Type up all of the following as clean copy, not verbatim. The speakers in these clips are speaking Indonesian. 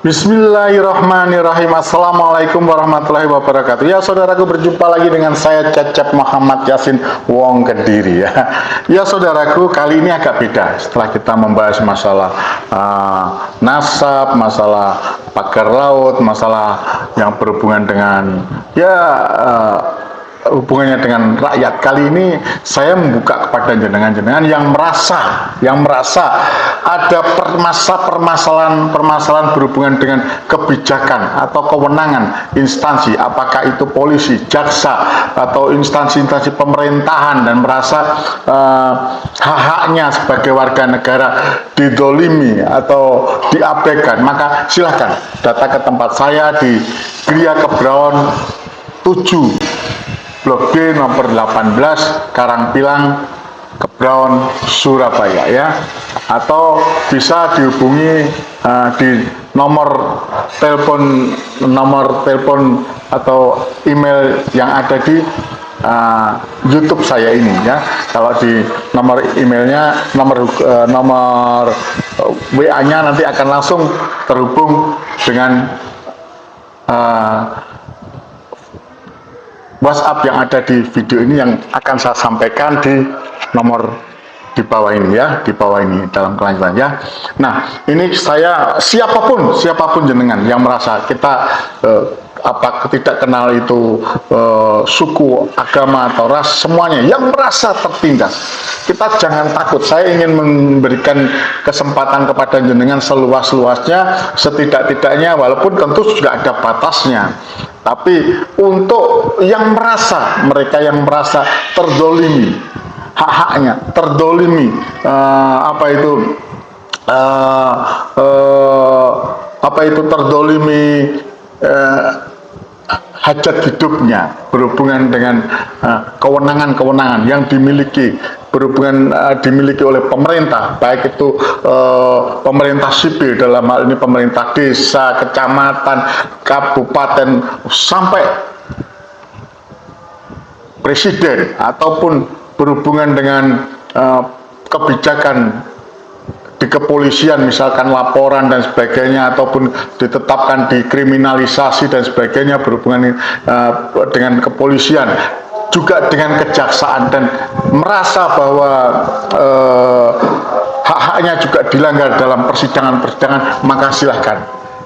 Bismillahirrahmanirrahim. Assalamualaikum warahmatullahi wabarakatuh. Ya saudaraku, berjumpa lagi dengan saya Cecep Muhammad Yasin Wong Kediri ya. Ya saudaraku, kali ini agak beda. Setelah kita membahas masalah nasab, masalah pagar laut, masalah yang berhubungan dengan hubungannya dengan rakyat, kali ini saya membuka kepada jenengan-jenengan yang merasa ada permasalahan berhubungan dengan kebijakan atau kewenangan instansi, apakah itu polisi, jaksa, atau instansi-instansi pemerintahan, dan merasa hak-haknya sebagai warga negara didolimi atau diabaikan. Maka silahkan datang ke tempat saya di Gria Kebraon 7 Blok B nomor 18 Karangpilang, Kebraon, Surabaya ya. Atau bisa dihubungi di nomor telepon atau email yang ada di YouTube saya ini ya. Kalau di nomor emailnya, nomor WA-nya nanti akan langsung terhubung dengan WhatsApp yang ada di video ini, yang akan saya sampaikan di nomor di bawah ini ya, di bawah ini dalam kelanjutan ya. Nah, ini saya siapapun jenengan yang merasa kita tidak kenal itu suku, agama atau ras, semuanya yang merasa tertindas, kita jangan takut. Saya ingin memberikan kesempatan kepada jenengan seluas-luasnya, setidak-tidaknya, walaupun tentu juga ada batasnya. Tapi untuk mereka yang merasa terdolimi, hak-haknya terdolimi, terdolimi hajat hidupnya berhubungan dengan kewenangan-kewenangan yang dimiliki oleh pemerintah, baik itu pemerintah sipil, dalam hal ini pemerintah desa, kecamatan, kabupaten, sampai presiden, ataupun berhubungan dengan kebijakan di kepolisian, misalkan laporan dan sebagainya, ataupun ditetapkan dikriminalisasi dan sebagainya berhubungan dengan kepolisian, juga dengan kejaksaan, dan merasa bahwa hak-haknya juga dilanggar dalam persidangan, maka silahkan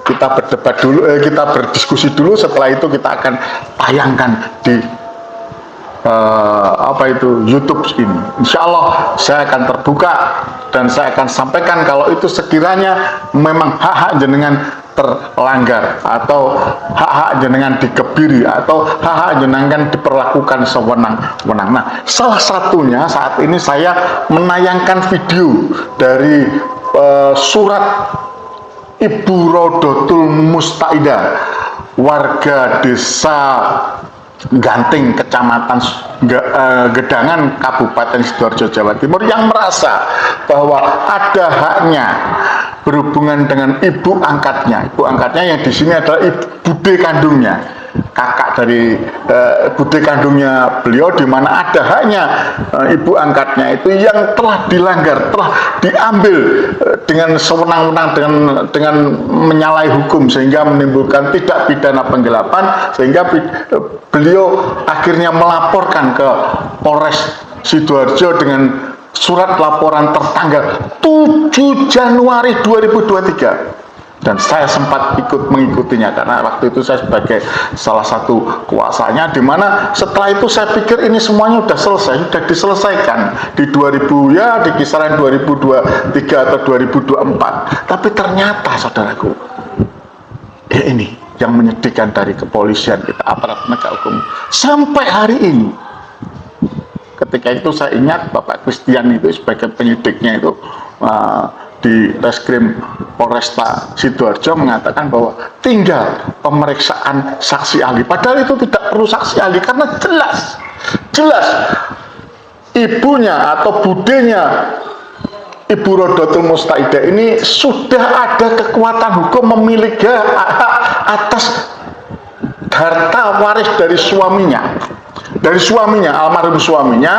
kita berdebat dulu, kita berdiskusi dulu. Setelah itu kita akan tayangkan di YouTube ini. Insya Allah saya akan terbuka dan saya akan sampaikan kalau itu sekiranya memang hak-hak jenengan terlanggar, atau hak-hak jenengan dikebiri, atau hak-hak jenengan diperlakukan sewenang-wenang. Nah, salah satunya saat ini saya menayangkan video dari surat Ibu Rodotul Mustaidah, warga desa Ganting, Kecamatan Gedangan, Kabupaten Sidoarjo, Jawa Timur, yang merasa bahwa ada haknya berhubungan dengan ibu angkatnya. Ibu angkatnya yang di sini adalah bude kandungnya, kakak dari bude kandungnya beliau, di mana ada haknya ibu angkatnya itu yang telah dilanggar, telah diambil dengan sewenang-wenang, dengan menyalahi hukum, sehingga menimbulkan tidak pidana penggelapan, sehingga beliau akhirnya melaporkan ke Polres Sidoarjo dengan surat laporan tertanggal 7 Januari 2023. Dan saya sempat mengikutinya, karena waktu itu saya sebagai salah satu kuasanya, dimana setelah itu saya pikir ini semuanya sudah diselesaikan di 2000 ya, di kisaran 2023 atau 2024. Tapi ternyata saudaraku, ini yang menyedihkan dari kepolisian kita, aparat penegak hukum, sampai hari ini. Ketika itu saya ingat Bapak Christian itu sebagai penyidiknya itu di Reskrim Polresta Sidoarjo mengatakan bahwa tinggal pemeriksaan saksi ahli. Padahal itu tidak perlu saksi ahli, karena jelas ibunya atau budenya Ibu Rodotul Mustaidah ini sudah ada kekuatan hukum, memiliki hak atas harta waris dari suaminya, almarhum suaminya,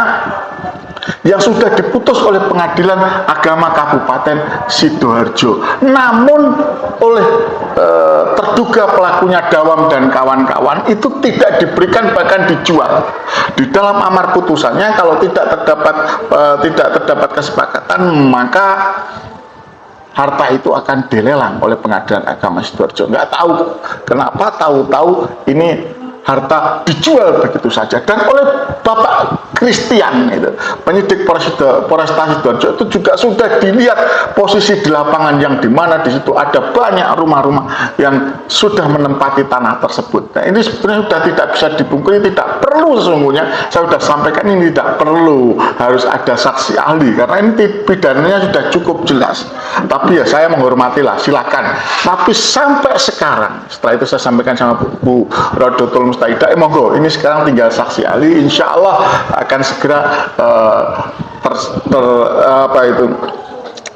yang sudah diputus oleh Pengadilan Agama Kabupaten Sidoarjo. Namun oleh diduga pelakunya Dawam dan kawan-kawan itu tidak diberikan, bahkan dijual. Di dalam amar putusannya, kalau tidak terdapat kesepakatan, maka harta itu akan dilelang oleh Pengadilan Agama Sidoarjo. Nggak tahu kenapa, tahu-tahu ini harta dijual begitu saja, dan oleh Bapak Christian itu, penyidik Polresta Sidoarjo, itu juga sudah dilihat posisi di lapangan yang dimana di situ ada banyak rumah-rumah yang sudah menempati tanah tersebut. Nah, ini sebenarnya sudah tidak bisa dibungkiri, tidak perlu sesungguhnya. Saya sudah sampaikan ini tidak perlu harus ada saksi ahli, karena ini pidananya sudah cukup jelas. Tapi ya saya menghormatilah, silakan. Tapi sampai sekarang, setelah itu saya sampaikan sama Bu Rodotul Mustaidah, monggo ini sekarang tinggal saksi ahli, insya Allah akan segera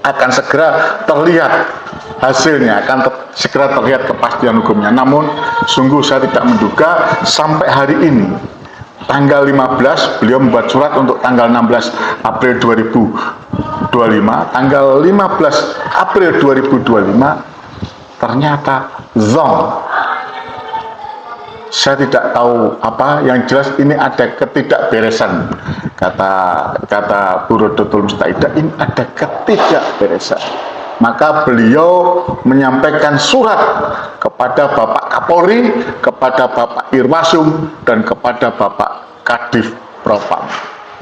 akan segera terlihat hasilnya, akan segera terlihat kepastian hukumnya. Namun sungguh saya tidak menduga sampai hari ini tanggal 15 beliau membuat surat untuk tanggal 16 April 2025, tanggal 15 April 2025 ternyata zong. Saya tidak tahu apa, yang jelas ini ada ketidakberesan, kata Bu Rodotul Mustaidah, ini ada ketidakberesan. Maka beliau menyampaikan surat kepada Bapak Kapolri, kepada Bapak Irwasum, dan kepada Bapak Kadif Propam,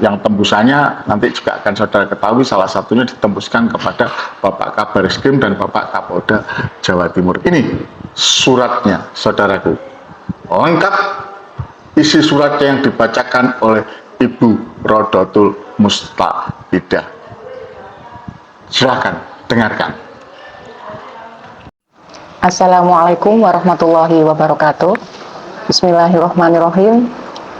yang tembusannya nanti juga akan saudara ketahui, salah satunya ditembuskan kepada Bapak Kabarizkrim dan Bapak Kapolda Jawa Timur. Ini suratnya, saudaraku, lengkap isi suratnya yang dibacakan oleh Ibu Rodotul Mustaidah. Silakan dengarkan. Assalamualaikum warahmatullahi wabarakatuh. Bismillahirrahmanirrahim.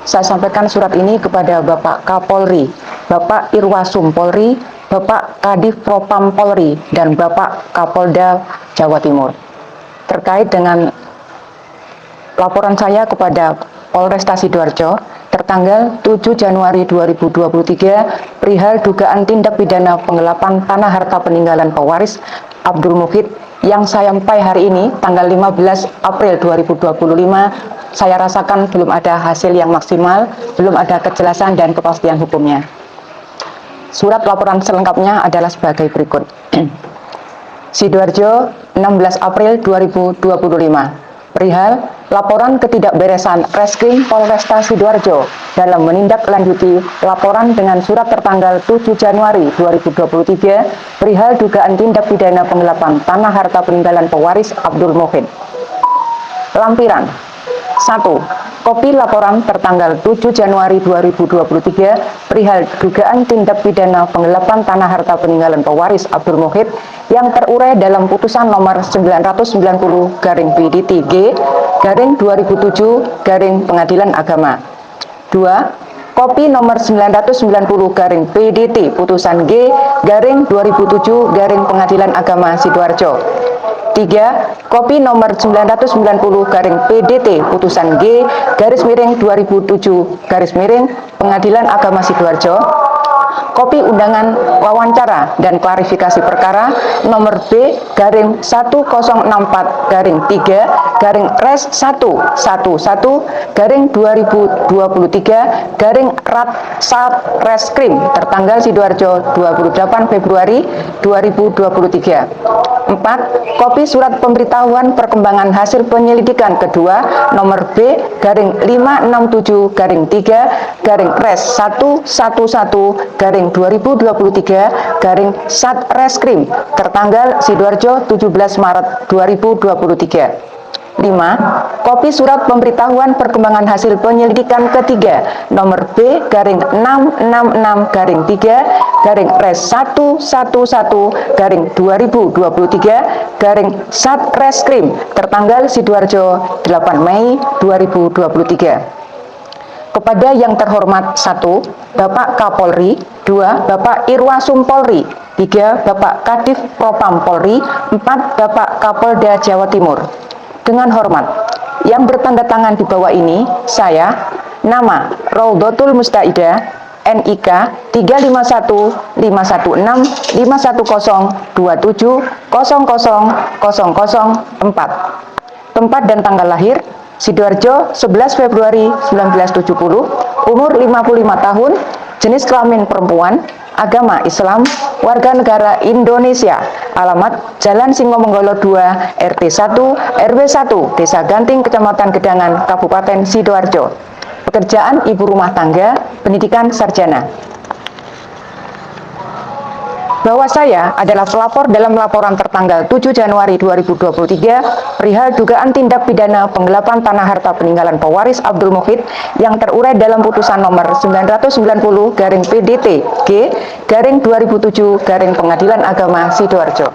Saya sampaikan surat ini kepada Bapak Kapolri, Bapak Irwasum Polri, Bapak Kadif Propam Polri, dan Bapak Kapolda Jawa Timur terkait dengan laporan saya kepada Polresta Sidoarjo tertanggal 7 Januari 2023 perihal dugaan tindak pidana penggelapan tanah harta peninggalan pewaris Abdul Muhid, yang sampai hari ini tanggal 15 April 2025 saya rasakan belum ada hasil yang maksimal, belum ada kejelasan dan kepastian hukumnya. Surat laporan selengkapnya adalah sebagai berikut. Sidoarjo, 16 April 2025. Perihal laporan ketidakberesan Reskrim Polresta Sidoarjo dalam menindaklanjuti laporan dengan surat tertanggal 7 Januari 2023 perihal dugaan tindak pidana penggelapan tanah harta peninggalan pewaris Abdul Muhid. Lampiran 1. Kopi laporan tertanggal 7 Januari 2023 perihal dugaan tindak pidana penggelapan tanah harta peninggalan pewaris Abdul Muhid yang terurai dalam putusan nomor 990/P/D/2007 Pengadilan Agama. 2. Kopi nomor 990/PDT putusan G/2007 Pengadilan Agama Sidoarjo. 3. Kopi nomor 990/PDT putusan G/2007 Pengadilan Agama Sidoarjo. Kopi undangan wawancara dan klarifikasi perkara nomor B/1011/2023/Rat/Satreskrim tertanggal Sidoarjo 28 Februari 2023. 4. Kopi surat pemberitahuan perkembangan hasil penyelidikan kedua nomor B/35673/3-111/2023/Satreskrim tertanggal Sidoarjo 17 Maret 2023. 5. Kopi surat pemberitahuan perkembangan hasil penyelidikan ketiga nomor B/666/3-111/2023/Satreskrim tertanggal Sidoarjo 8 Mei 2023. Kepada yang terhormat 1. Bapak Kapolri, 2. Bapak Irwasum Polri, 3. Bapak Kadif Propam Polri, 4. Bapak Kapolda Jawa Timur. Dengan hormat, yang bertanda tangan di bawah ini, saya, nama Rodotul Mustaidah, NIK 3515165102700004. Tempat dan tanggal lahir: Sidoarjo, 11 Februari 1970, umur 55 tahun, jenis kelamin perempuan, agama Islam, warga negara Indonesia, alamat Jalan Singomenggolo 2, RT 1, RW 1, Desa Ganting, Kecamatan Gedangan, Kabupaten Sidoarjo. Pekerjaan ibu rumah tangga, pendidikan sarjana. Bahwa saya adalah pelapor dalam laporan tertanggal 7 Januari 2023 perihal dugaan tindak pidana penggelapan tanah harta peninggalan pewaris Abdul Muhid yang terurai dalam putusan nomor 990-PDT-G-2007 Pengadilan Agama Sidoarjo.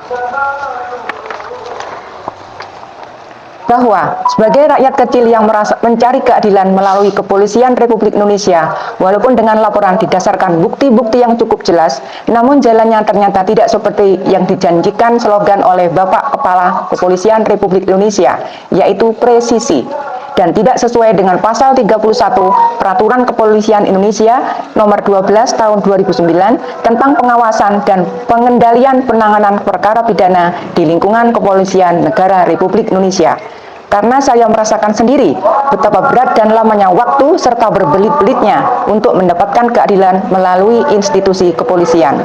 Bahwa sebagai rakyat kecil yang merasa mencari keadilan melalui Kepolisian Republik Indonesia, walaupun dengan laporan didasarkan bukti-bukti yang cukup jelas, namun jalannya ternyata tidak seperti yang dijanjikan slogan oleh Bapak Kepala Kepolisian Republik Indonesia, yaitu presisi, dan tidak sesuai dengan pasal 31 Peraturan Kepolisian Indonesia nomor 12 tahun 2009 tentang pengawasan dan pengendalian penanganan perkara pidana di lingkungan Kepolisian Negara Republik Indonesia. Karena saya merasakan sendiri betapa berat dan lamanya waktu serta berbelit-belitnya untuk mendapatkan keadilan melalui institusi kepolisian.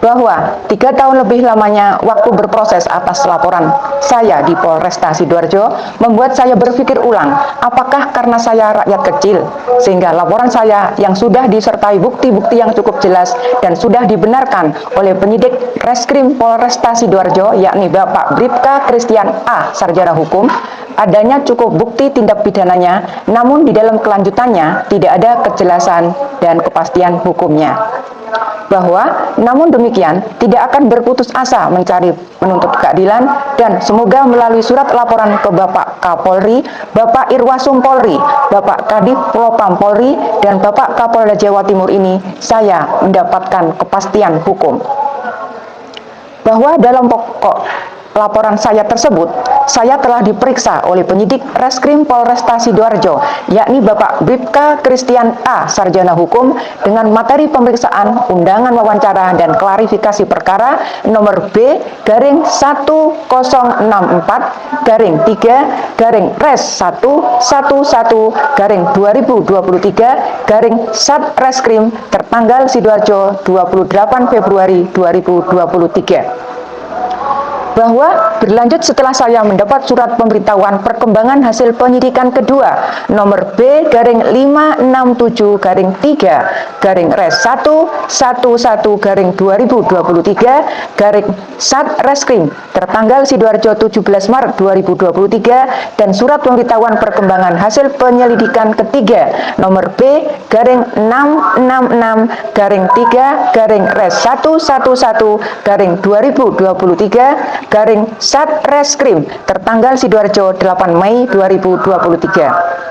Bahwa 3 tahun lebih lamanya waktu berproses atas laporan saya di Polresta Sidoarjo membuat saya berpikir ulang, apakah karena saya rakyat kecil sehingga laporan saya yang sudah disertai bukti-bukti yang cukup jelas dan sudah dibenarkan oleh penyidik Reskrim Polresta Sidoarjo, yakni Bapak Bribka Christian A. Sarjana Hukum, adanya cukup bukti tindak pidananya, namun di dalam kelanjutannya tidak ada kejelasan dan kepastian hukumnya. Bahwa namun demikian tidak akan berputus asa mencari menuntut keadilan, dan semoga melalui surat laporan ke Bapak Kapolri, Bapak Irwasum Polri, Bapak Kadif Propam Polri, dan Bapak Kapolda Jawa Timur ini saya mendapatkan kepastian hukum. Bahwa dalam pokok laporan saya tersebut, saya telah diperiksa oleh penyidik Reskrim Polresta Sidoarjo, yakni Bapak Bribka Christian A. Sarjana Hukum, dengan materi pemeriksaan, undangan wawancara, dan klarifikasi perkara nomor B/3-104-3-11-2023 tertanggal Sidoarjo 28 Februari 2023. Bahwa berlanjut setelah saya mendapat surat pemberitahuan perkembangan hasil penyidikan kedua nomor B/3-567-3-11-2023 tertanggal Sidoarjo 17 Maret 2023, dan surat pemberitahuan perkembangan hasil penyelidikan ketiga nomor B/666-3-11-2023 Satreskrim tertanggal Sidoarjo 8 Mei 2023.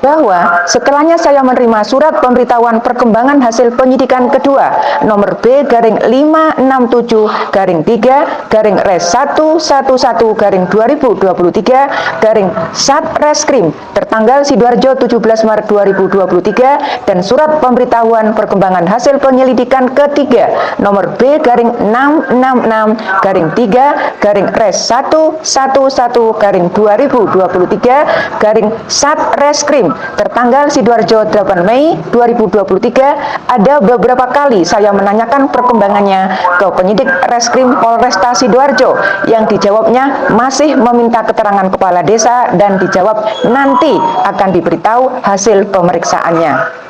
Bahwa setelahnya saya menerima surat pemberitahuan perkembangan hasil penyidikan kedua nomor B/3-567-3-11-2023 Satreskrim tertanggal Sidoarjo 17 Maret 2023, dan surat pemberitahuan perkembangan hasil penyelidikan ketiga nomor B/666-3-11-2023 Satreskrim tertanggal Sidoarjo 8 Mei 2023. Ada beberapa kali saya menanyakan perkembangannya ke penyidik Reskrim Polresta Sidoarjo, yang dijawabnya masih meminta keterangan kepala desa dan dijawab nanti akan diberitahu hasil pemeriksaannya.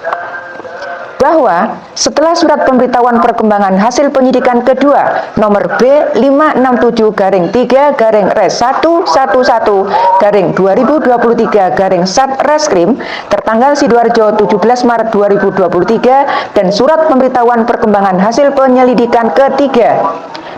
Bahwa setelah surat pemberitahuan perkembangan hasil penyidikan kedua nomor B/567-111-2023 Satreskrim tertanggal Sidoarjo 17 Maret 2023, dan surat pemberitahuan perkembangan hasil penyelidikan ketiga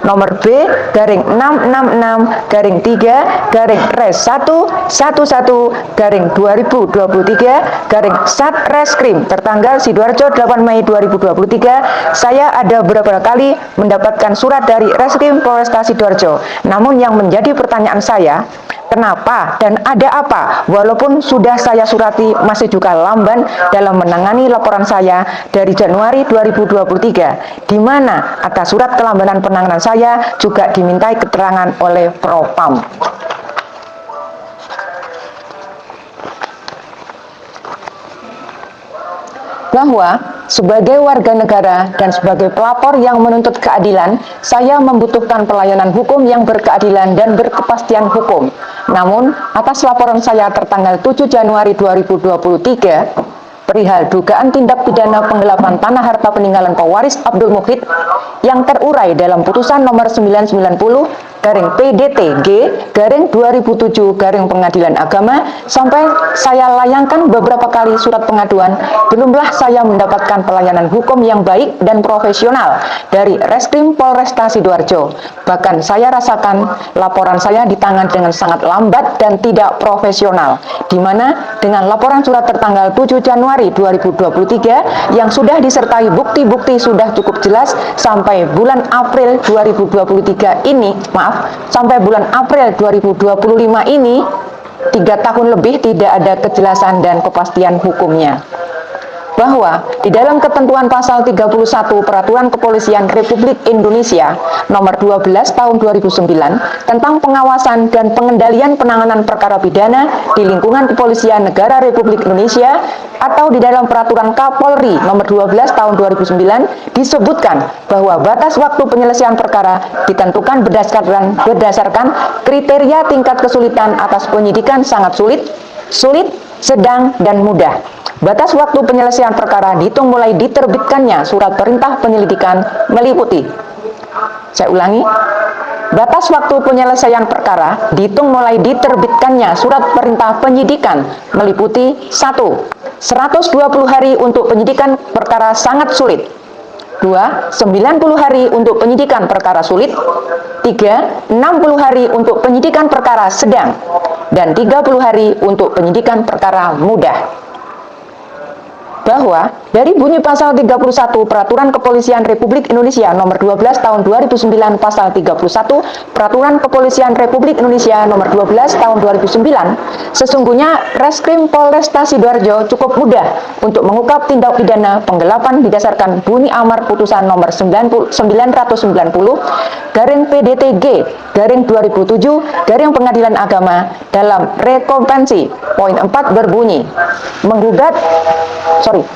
nomor B/666-3-11-2023 Satreskrim tertanggal Sidoarjo 8 Mei 2023, saya ada beberapa kali mendapatkan surat dari Reskrim Polresta Sidoarjo. Namun yang menjadi pertanyaan saya, kenapa dan ada apa walaupun sudah saya surati masih juga lamban dalam menangani laporan saya dari Januari 2023, di mana atas surat kelambanan penanganan saya juga dimintai keterangan oleh Propam. bahwa sebagai warga negara dan sebagai pelapor yang menuntut keadilan, saya membutuhkan pelayanan hukum yang berkeadilan dan berkepastian hukum. Namun, atas laporan saya tertanggal 7 Januari 2023, perihal dugaan tindak pidana penggelapan tanah harta peninggalan pewaris Abdul Muhid yang terurai dalam putusan nomor 990 garing PDTG garing 2007 garing Pengadilan Agama, sampai saya layangkan beberapa kali surat pengaduan, belumlah saya mendapatkan pelayanan hukum yang baik dan profesional dari Reskrim Polresta Sidoarjo. Bahkan saya rasakan laporan saya ditangani dengan sangat lambat dan tidak profesional, di mana dengan laporan surat tertanggal 7 Januari 2023 yang sudah disertai bukti-bukti sudah cukup jelas, sampai bulan April 2023 ini, sampai bulan April 2025 ini, 3 tahun lebih tidak ada kejelasan dan kepastian hukumnya. Bahwa di dalam ketentuan pasal 31 Peraturan Kepolisian Republik Indonesia nomor 12 tahun 2009 tentang pengawasan dan pengendalian penanganan perkara pidana di lingkungan Kepolisian Negara Republik Indonesia, atau di dalam Peraturan Kapolri nomor 12 tahun 2009 disebutkan bahwa batas waktu penyelesaian perkara ditentukan berdasarkan kriteria tingkat kesulitan atas penyidikan sangat sulit, sedang, dan mudah. Batas waktu penyelesaian perkara dihitung mulai diterbitkannya surat perintah penyelidikan meliputi, saya ulangi, batas waktu penyelesaian perkara dihitung mulai diterbitkannya surat perintah penyidikan meliputi 1. 120 hari untuk penyidikan perkara sangat sulit. 2. 90 hari untuk penyidikan perkara sulit. 3. 60 hari untuk penyidikan perkara sedang. Dan 30 hari untuk penyidikan perkara mudah. Bahwa dari bunyi pasal 31 Peraturan Kepolisian Republik Indonesia nomor 12 tahun 2009 pasal 31 Peraturan Kepolisian Republik Indonesia nomor 12 tahun 2009, sesungguhnya Reskrim Polresta Sidoarjo cukup mudah untuk mengungkap tindak pidana penggelapan berdasarkan bunyi amar putusan nomor 990 garing PDTG garing 2007 garing Pengadilan Agama dalam rekompensi poin 4 berbunyi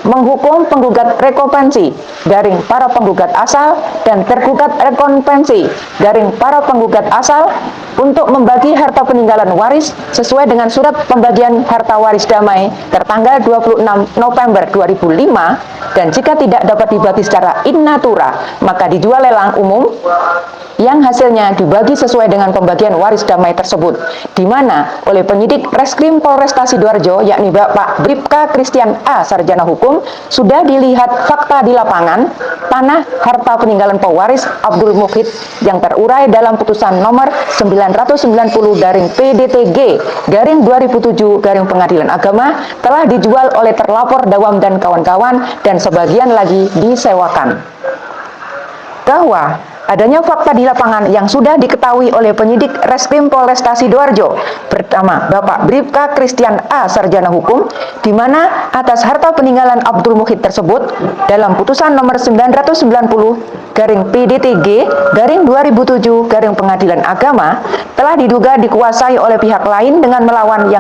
menghukum penggugat rekompensi garing para penggugat asal dan tergugat rekompensi garing para penggugat asal untuk membagi harta peninggalan waris sesuai dengan surat pembagian harta waris damai tertanggal 26 November 2005, dan jika tidak dapat dibagi secara in natura maka dijual lelang umum yang hasilnya dibagi sesuai dengan pembagian waris damai tersebut, di mana oleh penyidik Reskrim Polresta Sidoarjo yakni Bapak Bribka Christian A. Sarjana Hukum sudah dilihat fakta di lapangan tanah harta peninggalan pewaris Abdul Muhid yang terurai dalam putusan nomor 990 garing PDTG garing 2007 garing Pengadilan Agama telah dijual oleh terlapor Dawam dan kawan-kawan dan sebagian lagi disewakan. Bahwa adanya fakta di lapangan yang sudah diketahui oleh penyidik Reskrim Polresta Sidoarjo pertama Bapak Bribka Christian A. Sarjana Hukum, di mana atas harta peninggalan Abdul Muhid tersebut dalam putusan nomor 990 garing PDTG garing 2007 garing Pengadilan Agama telah diduga dikuasai oleh pihak lain dengan melawan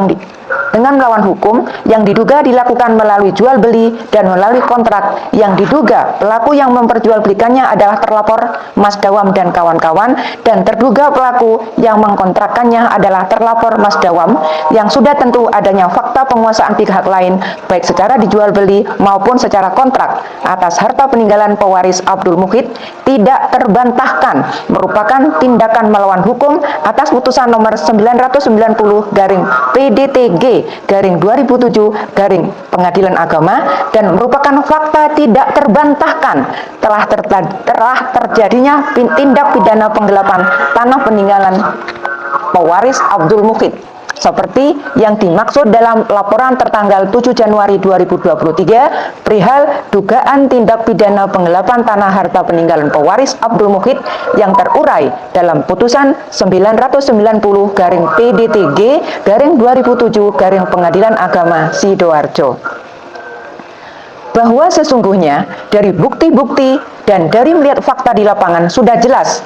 hukum yang diduga dilakukan melalui jual beli dan melalui kontrak yang diduga pelaku yang memperjualbelikannya adalah terlapor Mas Dawam dan kawan-kawan, dan terduga pelaku yang mengkontrakkannya adalah terlapor Mas Dawam, yang sudah tentu adanya fakta penguasaan pihak lain baik secara dijual beli maupun secara kontrak atas harta peninggalan pewaris Abdul Muhid tidak terbantahkan merupakan tindakan melawan hukum atas putusan nomor 990 garing PDTG garing 2007 garing Pengadilan Agama, dan merupakan fakta tidak terbantahkan telah terjadinya tindak pidana penggelapan tanah peninggalan pewaris Abdul Muhid seperti yang dimaksud dalam laporan tertanggal 7 Januari 2023 perihal dugaan tindak pidana penggelapan tanah harta peninggalan pewaris Abdul Muhid yang terurai dalam putusan 990 garing PDTG garing 2007 garing Pengadilan Agama Sidoarjo. Bahwa sesungguhnya dari bukti-bukti dan dari melihat fakta di lapangan sudah jelas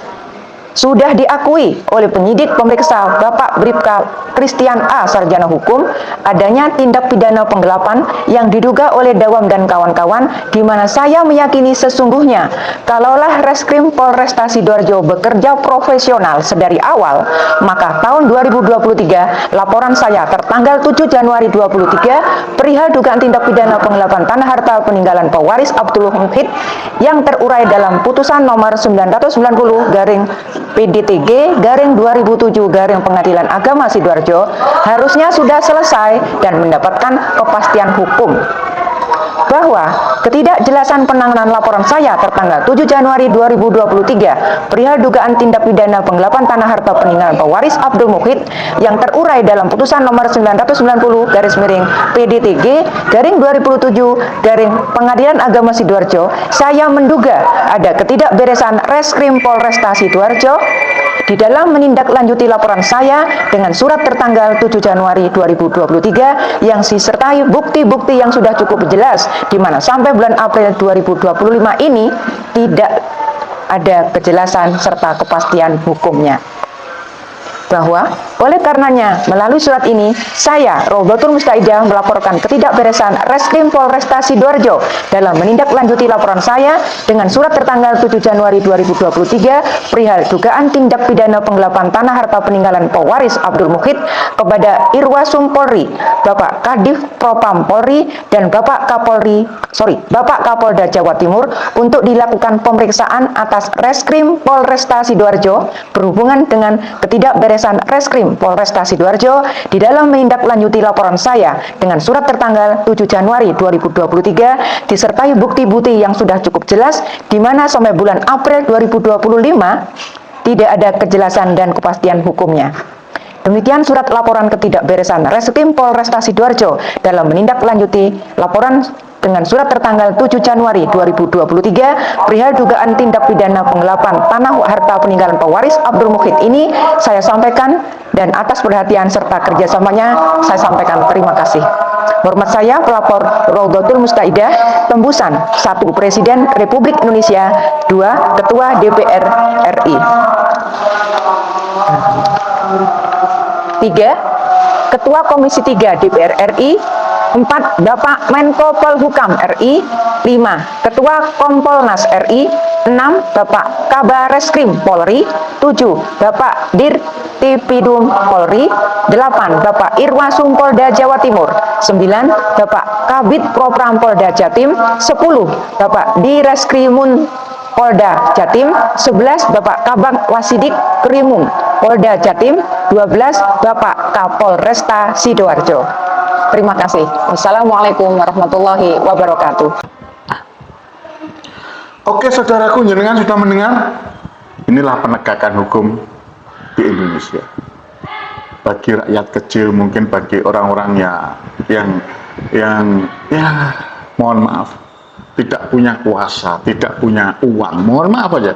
sudah diakui oleh penyidik pemeriksa Bapak Bribka Christian A. Sarjana Hukum adanya tindak pidana penggelapan yang diduga oleh Dawam dan kawan-kawan, di mana saya meyakini sesungguhnya kalaulah Reskrim Polresta Sidoarjo bekerja profesional sedari awal, maka tahun 2023 laporan saya tertanggal 7 Januari 2023 perihal dugaan tindak pidana penggelapan tanah harta peninggalan pewaris Abdul Muhid yang terurai dalam putusan nomor 990 garing PDTG garing 2007 garing Pengadilan Agama Sidoarjo harusnya sudah selesai dan mendapatkan kepastian hukum bahwa ketidakjelasan penanganan laporan saya tertanggal 7 Januari 2023 perihal dugaan tindak pidana penggelapan tanah harta peninggalan pewaris Abdul Muhid yang terurai dalam putusan nomor 990 garis miring PDTG garing 2007 garing Pengadilan Agama Sidoarjo, saya menduga ada ketidakberesan Reskrim Polresta Sidoarjo di dalam menindaklanjuti laporan saya dengan surat tertanggal 7 Januari 2023 yang disertai bukti-bukti yang sudah cukup jelas, di mana sampai bulan April 2025 ini tidak ada kejelasan serta kepastian hukumnya. Bahwa oleh karenanya melalui surat ini saya Rodotul Mustaidah melaporkan ketidakberesan Reskrim Polresta Sidoarjo dalam menindaklanjuti laporan saya dengan surat tertanggal 7 Januari 2023 perihal dugaan tindak pidana penggelapan tanah harta peninggalan pewaris Abdul Muhid kepada Irwasum Polri, Bapak Kadif Propam Polri dan Bapak Kapolda Jawa Timur untuk dilakukan pemeriksaan atas Reskrim Polresta Sidoarjo berhubungan dengan ketidakberesan Reskrim Polresta Sidoarjo di dalam menindaklanjuti laporan saya dengan surat tertanggal 7 Januari 2023 disertai bukti-bukti yang sudah cukup jelas, di mana sampai bulan April 2025 tidak ada kejelasan dan kepastian hukumnya. Demikian surat laporan ketidakberesan Reskrim Polresta Sidoarjo dalam menindaklanjuti laporan dengan surat tertanggal 7 Januari 2023 perihal dugaan tindak pidana penggelapan tanah harta peninggalan pewaris Abdul Muhid ini saya sampaikan, dan atas perhatian serta kerjasamanya saya sampaikan terima kasih. Hormat saya pelapor Rodotul Mustaidah, tembusan 1 Presiden Republik Indonesia, 2 Ketua DPR RI, 3 Ketua Komisi 3 DPR RI, 4 Bapak Menko Polhukam RI, 5 Ketua Kompolnas RI, 6 Bapak Kabar Reskrim Polri, 7 Bapak Dirtipidum Polri, 8 Bapak Irwasum Polda Jawa Timur, 9 Bapak Kabid Propram Polda Jatim, 10 Bapak Direskrimun Polda Jatim, 11 Bapak Kabang Wasidik Krimum Polda Jatim, 12 Bapak Kapolresta Sidoarjo. Terima kasih. Wassalamualaikum warahmatullahi wabarakatuh. Oke saudaraku, jenengan sudah mendengar? Inilah penegakan hukum di Indonesia. Bagi rakyat kecil, mungkin bagi orang-orang yang mohon maaf, tidak punya kuasa, tidak punya uang, mohon maaf aja,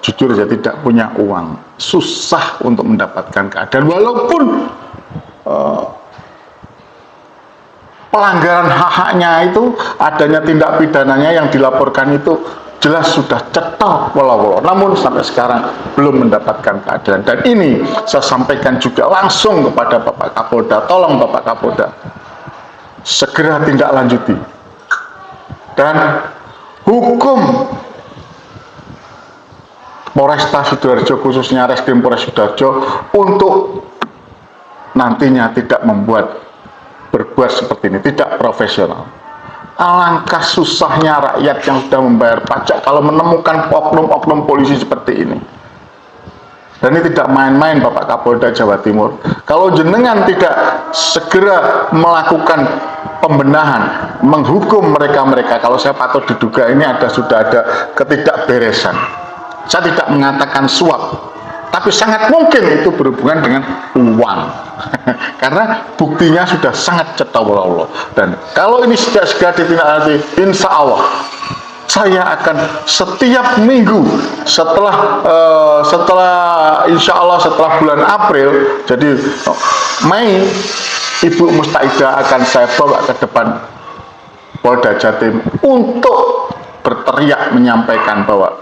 jujur aja, tidak punya uang, susah untuk mendapatkan keadilan, walaupun pelanggaran hak-haknya itu, adanya tindak pidananya yang dilaporkan itu jelas sudah cetok walau-walau, namun sampai sekarang belum mendapatkan keadilan. Dan ini saya sampaikan juga langsung kepada Bapak Kapolda, tolong Bapak Kapolda segera tindak lanjuti dan hukum Polresta Sidoarjo, khususnya Reskrim Polres Sidoarjo, untuk nantinya tidak berbuat seperti ini, tidak profesional. Alangkah susahnya rakyat yang sudah membayar pajak kalau menemukan oknum-oknum polisi seperti ini. Dan ini tidak main-main Bapak Kapolda Jawa Timur. Kalau jenengan tidak segera melakukan pembenahan, menghukum mereka-mereka, kalau saya patut diduga ini sudah ada ketidakberesan. Saya tidak mengatakan suap, tapi sangat mungkin itu berhubungan dengan uang. Karena buktinya sudah sangat cetok. Dan kalau ini segera ditindaklanjuti, insya Allah saya akan setiap minggu setelah insya Allah setelah bulan April, jadi Mei, Ibu Mustaidah akan saya bawa ke depan Polda Jatim untuk berteriak menyampaikan bahwa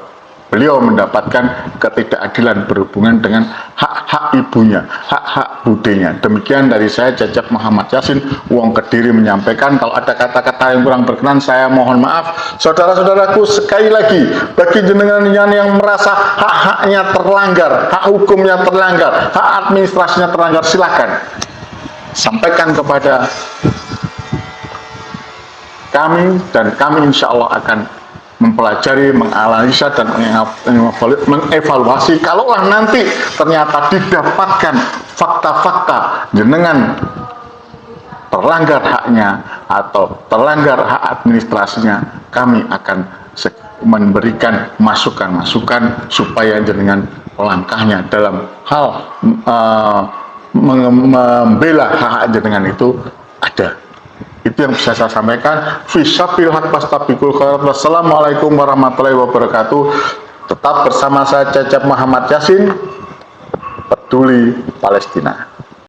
beliau mendapatkan ketidakadilan berhubungan dengan hak-hak ibunya, hak-hak budenya. Demikian dari saya, Cecep Muhammad Yasin, Wong Kediri, menyampaikan. Kalau ada kata-kata yang kurang berkenan, saya mohon maaf. Saudara-saudaraku, sekali lagi, bagi jenengan yang merasa hak-haknya terlanggar, hak hukumnya terlanggar, hak administrasinya terlanggar, silakan sampaikan kepada kami, dan kami insya Allah akan mempelajari, menganalisa, dan mengevaluasi. Kalaulah nanti ternyata didapatkan fakta-fakta jenengan terlanggar haknya atau terlanggar hak administrasinya, kami akan memberikan masukan-masukan supaya jenengan langkahnya dalam hal membela hak jenengan itu ada. Itu yang bisa saya sampaikan. Fisabil haq fastabiqul khairat. Wassalamualaikum warahmatullahi wabarakatuh. Tetap bersama saya, Cecep Muhammad Yasin, Peduli Palestina.